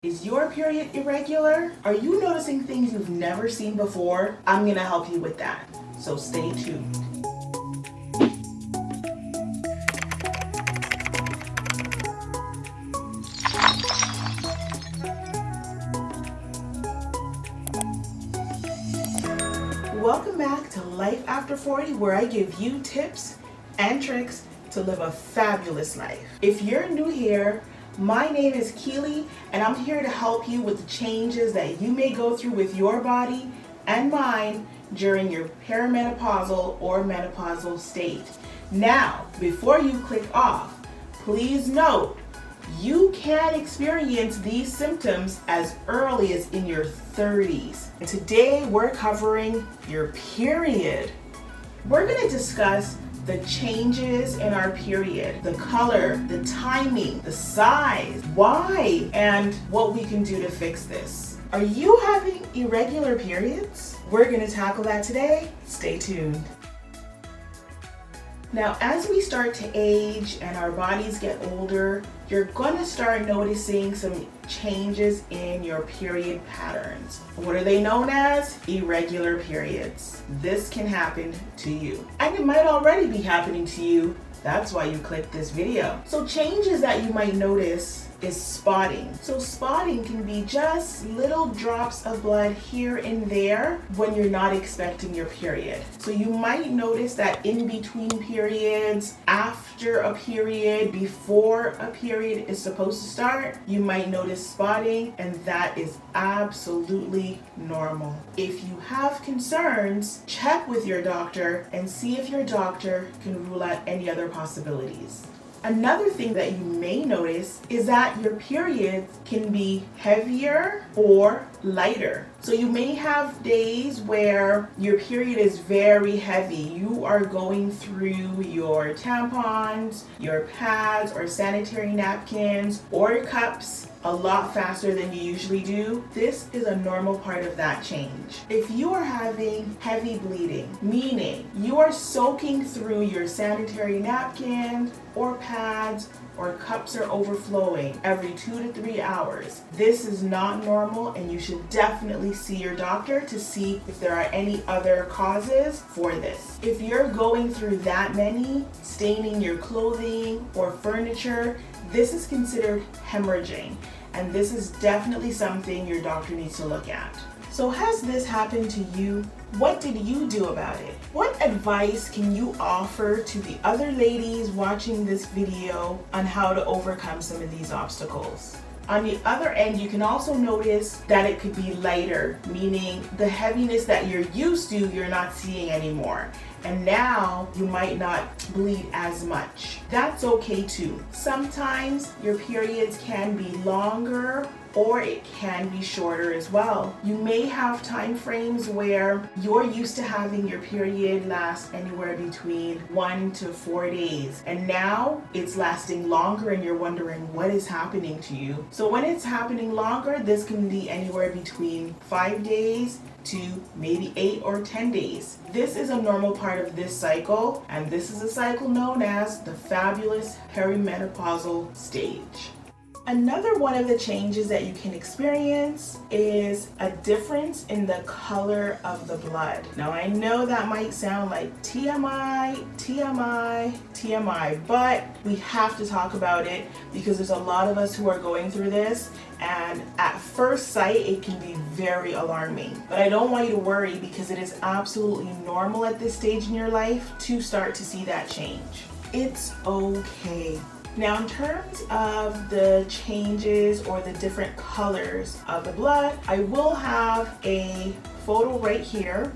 Is your period irregular? Are you noticing things you've never seen before? I'm gonna help you with that, so stay tuned. Welcome back to Life After 40, where I give you tips and tricks to live a fabulous life. If you're new here, my name is Keeley, and I'm here to help you with the changes that you may go through with your body and mind during your perimenopausal or menopausal state. Now, before you click off, please note, you can experience these symptoms as early as in your 30s. And today we're covering your period. We're going to discuss the changes in our period, the color, the timing, the size, why, and what we can do to fix this. Are you having irregular periods? We're going to tackle that today. Stay tuned. Now, as we start to age and our bodies get older, you're going to start noticing some changes in your period patterns. What are they known as? Irregular periods. This can happen to you. And it might already be happening to you. That's why you clicked this video. So changes that you might notice is spotting. So spotting can be just little drops of blood here and there when you're not expecting your period. So you might notice that in between periods, after a period, before a period is supposed to start, you might notice spotting, and that is absolutely normal. If you have concerns, check with your doctor and see if your doctor can rule out any other possibilities. Another thing that you may notice is that your periods can be heavier or lighter. So you may have days where your period is very heavy. You are going through your tampons, your pads or sanitary napkins or cups a lot faster than you usually do. This is a normal part of that change. If you are having heavy bleeding, meaning you are soaking through your sanitary napkins or pads or cups are overflowing every 2 to 3 hours, this is not normal, and you should definitely see your doctor to see if there are any other causes for this. If you're going through that many, staining your clothing or furniture, this is considered hemorrhaging, and this is definitely something your doctor needs to look at. So has this happened to you? What did you do about it? What advice can you offer to the other ladies watching this video on how to overcome some of these obstacles? On the other end, you can also notice that it could be lighter, meaning the heaviness that you're used to, you're not seeing anymore. And now you might not bleed as much. That's okay too. Sometimes your periods can be longer or it can be shorter as well. You may have time frames where you're used to having your period last anywhere between 1 to 4 days, and now it's lasting longer and you're wondering what is happening to you. So when it's happening longer, this can be anywhere between 5 days to maybe 8 or 10 days. This is a normal part of this cycle, and this is a cycle known as the fabulous perimenopausal stage. Another one of the changes that you can experience is a difference in the color of the blood. Now, I know that might sound like TMI, but we have to talk about it because there's a lot of us who are going through this, and at first sight, it can be very alarming. But I don't want you to worry because it is absolutely normal at this stage in your life to start to see that change. It's okay. Now, in terms of the changes or the different colors of the blood, I will have a photo right here.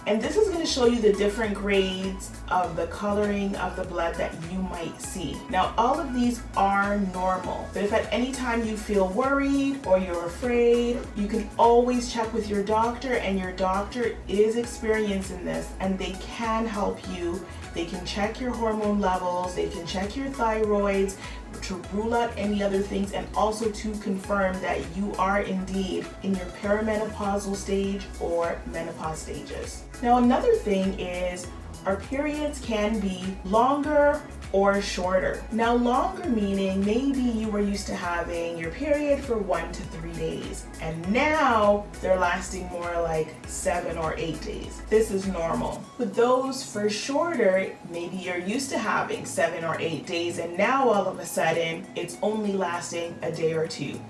And this is going to show you the different grades of the coloring of the blood that you might see. Now, all of these are normal, but if at any time you feel worried or you're afraid, you can always check with your doctor, and your doctor is experiencing this and they can help you. They can check your hormone levels, they can check your thyroids to rule out any other things, and also to confirm that you are indeed in your perimenopausal stage or menopause stages. Now, another thing is our periods can be longer or shorter. Now longer meaning maybe you were used to having your period for 1 to 3 days and now they're lasting more like 7 or 8 days. This is normal. With those for shorter, maybe you're used to having 7 or 8 days and now all of a sudden it's only lasting a day or two.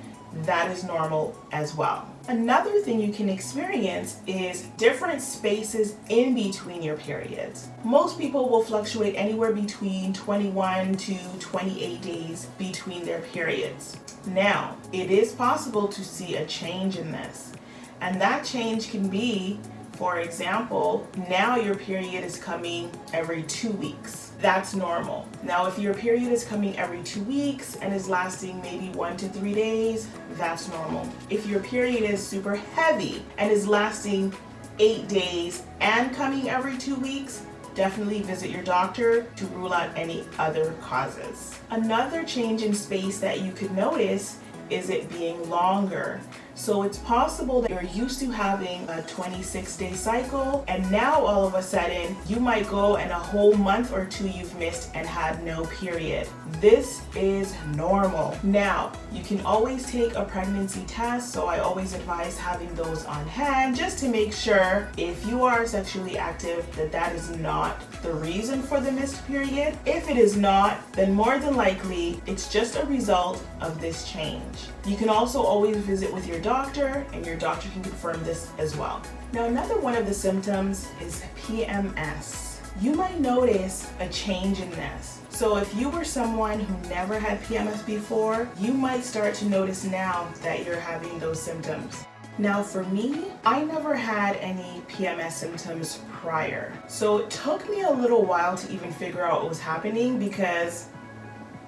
That is normal as well. Another thing you can experience is different spaces in between your periods. Most people will fluctuate anywhere between 21 to 28 days between their periods. Now, it is possible to see a change in this, and that change can be, for example, now your period is coming every 2 weeks. That's normal. Now, if your period is coming every 2 weeks and is lasting maybe 1 to 3 days, that's normal. If your period is super heavy and is lasting 8 days and coming every 2 weeks, definitely visit your doctor to rule out any other causes. Another change in space that you could notice is it being longer. So it's possible that you're used to having a 26-day cycle and now all of a sudden you might go and a whole month or two you've missed and had no period. This is normal. Now, you can always take a pregnancy test, so I always advise having those on hand just to make sure if you are sexually active that is not the reason for the missed period. If it is not, then more than likely it's just a result of this change. You can also always visit with your doctor and your doctor can confirm this as well. Now, another one of the symptoms is PMS. You might notice a change in this. So if you were someone who never had PMS before, you might start to notice now that you're having those symptoms. Now for me, I never had any PMS symptoms prior. So it took me a little while to even figure out what was happening because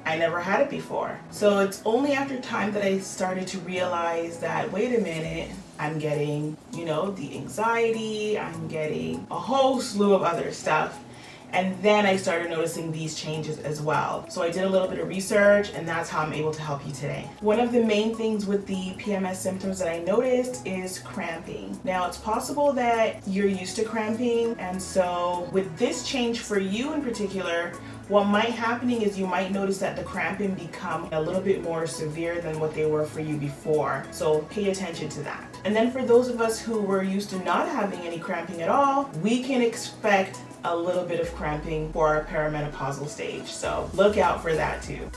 I never had it before. So it's only after time that I started to realize that, wait a minute, I'm getting, the anxiety, I'm getting a whole slew of other stuff. And then I started noticing these changes as well. So I did a little bit of research and that's how I'm able to help you today. One of the main things with the PMS symptoms that I noticed is cramping. Now it's possible that you're used to cramping, and so with this change for you in particular, what might happening is you might notice that the cramping become a little bit more severe than what they were for you before. So pay attention to that. And then for those of us who were used to not having any cramping at all, we can expect a little bit of cramping for our perimenopausal stage. So look out for that too.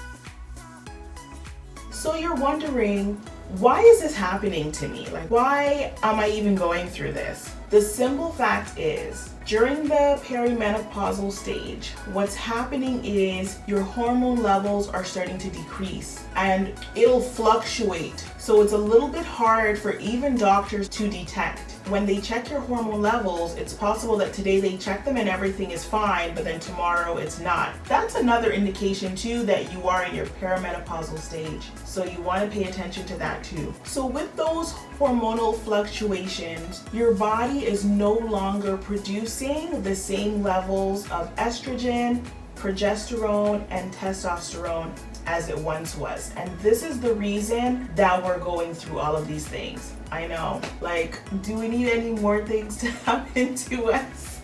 So you're wondering, why is this happening to me? Like, why am I even going through this? The simple fact is, during the perimenopausal stage, what's happening is your hormone levels are starting to decrease and it'll fluctuate. So it's a little bit hard for even doctors to detect. When they check your hormone levels, it's possible that today they check them and everything is fine, but then tomorrow it's not. That's another indication too that you are in your perimenopausal stage. So you want to pay attention to that too. So with those hormonal fluctuations, your body is no longer producing the same levels of estrogen, progesterone, and testosterone as it once was. And this is the reason that we're going through all of these things. I know, like, do we need any more things to happen to us?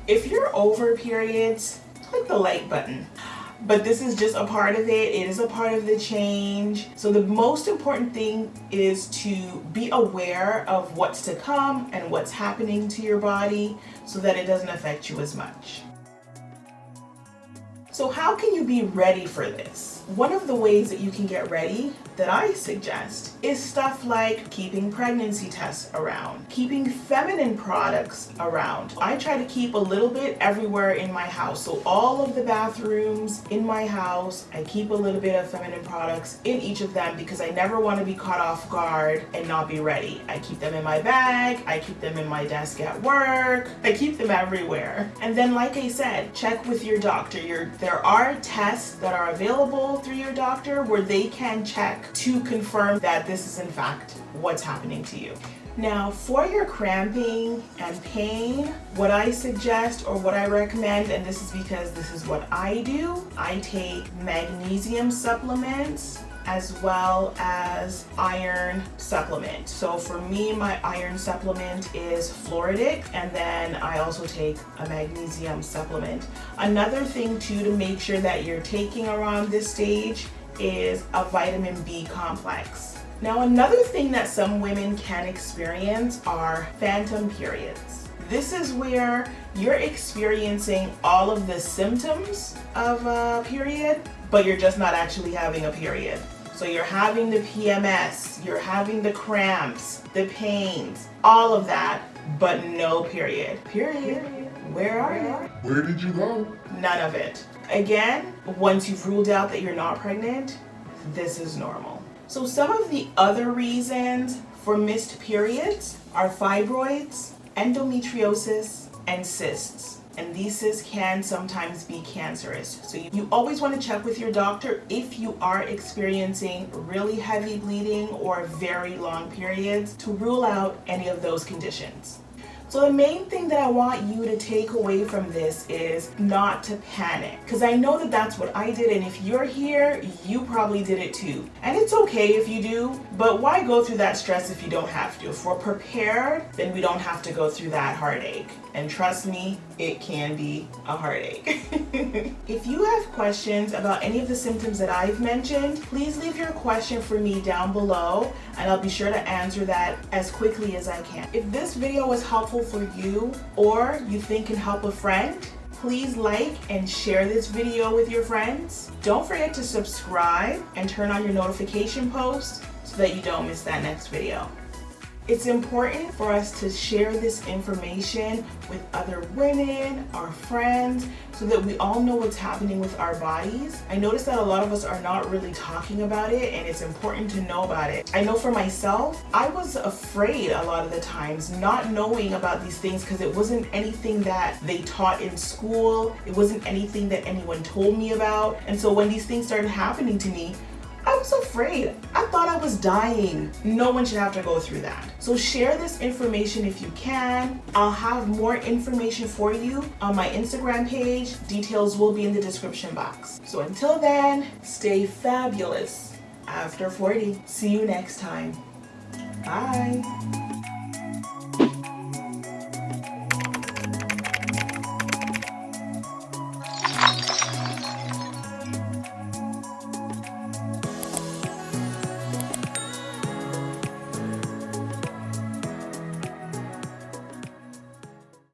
If you're over periods, click the like button. But this is just a part of it. It is a part of the change. So the most important thing is to be aware of what's to come and what's happening to your body so that it doesn't affect you as much. So how can you be ready for this? One of the ways that you can get ready that I suggest is stuff like keeping pregnancy tests around, keeping feminine products around. I try to keep a little bit everywhere in my house. So all of the bathrooms in my house, I keep a little bit of feminine products in each of them because I never want to be caught off guard and not be ready. I keep them in my bag, I keep them in my desk at work, I keep them everywhere. And then, like I said, check with your doctor. There are tests that are available through your doctor where they can check to confirm that this is in fact what's happening to you. Now, for your cramping and pain, what I suggest or what I recommend, and this is because this is what I do, I take magnesium supplements as well as iron supplement. So for me, my iron supplement is Floridic, and then I also take a magnesium supplement. Another thing too to make sure that you're taking around this stage is a vitamin B complex. Now, another thing that some women can experience are phantom periods. This is where you're experiencing all of the symptoms of a period, but you're just not actually having a period. So you're having the PMS, you're having the cramps, the pains, all of that, but no period. Period. Where are you? Where did you go? None of it. Again, once you've ruled out that you're not pregnant, this is normal. So some of the other reasons for missed periods are fibroids, endometriosis, and cysts. And these cysts can sometimes be cancerous. So you always want to check with your doctor if you are experiencing really heavy bleeding or very long periods to rule out any of those conditions. So the main thing that I want you to take away from this is not to panic, because I know that that's what I did, and if you're here, you probably did it too. And it's okay if you do, but why go through that stress if you don't have to? If we're prepared, then we don't have to go through that heartache. And trust me, it can be a heartache. If you have questions about any of the symptoms that I've mentioned, please leave your question for me down below, and I'll be sure to answer that as quickly as I can. If this video was helpful for you, or you think can help a friend, please like and share this video with your friends. Don't forget to subscribe and turn on your notification post so that you don't miss that next video. It's important for us to share this information with other women, our friends, so that we all know what's happening with our bodies. I noticed that a lot of us are not really talking about it, and it's important to know about it. I know for myself, I was afraid a lot of the times, not knowing about these things, because it wasn't anything that they taught in school. It wasn't anything that anyone told me about. And so when these things started happening to me, I was afraid. I thought I was dying. No one should have to go through that. So share this information if you can. I'll have more information for you on my Instagram page. Details will be in the description box. So until then, stay fabulous after 40. See you next time. Bye.